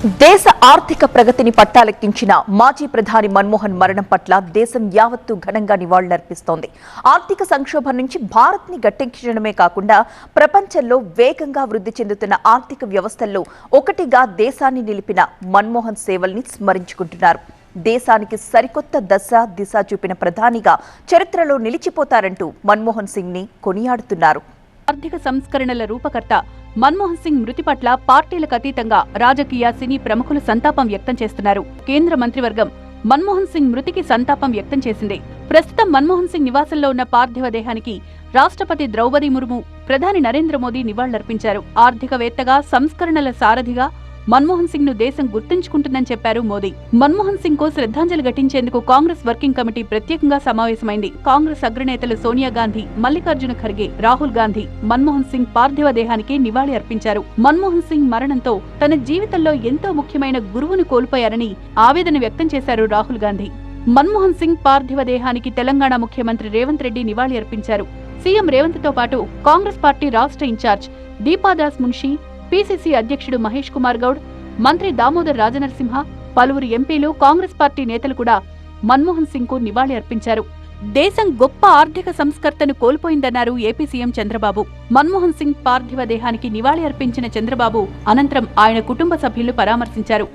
దేశ ఆర్థిక ప్రగతిని పట్టాలెక్కించిన మాజీ ప్రధాని మన్మోహన్ మరణం పట్ల దేశం యావత్తు ఘనంగా నివాళులర్పిస్తోంది. ఆర్థిక సంక్షోభం నుంచి భారత్ని గట్టెక్కించడమే కాకుండా ప్రపంచంలో వేగంగా వృద్ధి చెందుతున్న ఆర్థిక వ్యవస్థల్లో ఒకటిగా దేశాన్ని నిలిపిన మన్మోహన్ సేవల్ని స్మరించుకుంటున్నారు. దేశానికి సరికొత్త దిశ చూపిన ప్రధానిగా చరిత్రలో నిలిచిపోతారంటూ మన్మోహన్ సింగ్ ని కొనియాడుతున్నారు. ఆర్థిక సంస్కరణల రూపకర్త మన్మోహన్ సింగ్ మృతి పట్ల పార్టీలకు అతీతంగా రాజకీయ సినీ ప్రముఖులు సంతాపం వ్యక్తం చేస్తున్నారు. కేంద్ర మంత్రివర్గం మన్మోహన్ సింగ్ మృతికి సంతాపం వ్యక్తం చేసింది. ప్రస్తుతం మన్మోహన్ సింగ్ నివాసంలో ఉన్న పార్థివ దేహానికి రాష్ట్రపతి ద్రౌపది ముర్ము, ప్రధాని నరేంద్ర మోదీ నివాళులర్పించారు. ఆర్థికవేత్తగా, సంస్కరణల సారథిగా మన్మోహన్ సింగ్ ను దేశం గుర్తుంచుకుంటుందని చెప్పారు మోదీ. మన్మోహన్ సింగ్ కు శ్రద్ధాంజలి ఘటించేందుకు కాంగ్రెస్ వర్కింగ్ కమిటీ ప్రత్యేకంగా సమావేశమైంది. కాంగ్రెస్ అగ్రనేతలు సోనియా గాంధీ, మల్లికార్జున ఖర్గే, రాహుల్ గాంధీ మన్మోహన్ సింగ్ పార్థివ దేహానికి నివాళి అర్పించారు. మన్మోహన్ సింగ్ మరణంతో తన జీవితంలో ఎంతో ముఖ్యమైన గురువును కోల్పోయారని ఆవేదన వ్యక్తం చేశారు రాహుల్ గాంధీ. మన్మోహన్ సింగ్ పార్థివ దేహానికి తెలంగాణ ముఖ్యమంత్రి రేవంత్ రెడ్డి నివాళి అర్పించారు. సీఎం రేవంత్ తో పాటు కాంగ్రెస్ పార్టీ రాష్ట్ర ఇన్ఛార్జ్ దీపాదాస్ మున్షి, పీసీసీ అధ్యక్షుడు మహేష్ కుమార్ గౌడ్, మంత్రి దామోదర్ రాజనరసింహ, పలువురు ఎంపీలు, కాంగ్రెస్ పార్టీ నేతలు కూడా మన్మోహన్ సింగ్ కు నివాళి అర్పించారు. దేశం గొప్ప ఆర్థిక సంస్కర్తను కోల్పోయిందన్నారు ఏపీ సీఎం చంద్రబాబు. మన్మోహన్ సింగ్ పార్థివ దేహానికి నివాళి అర్పించిన చంద్రబాబు అనంతరం ఆయన కుటుంబ సభ్యులు పరామర్శించారు.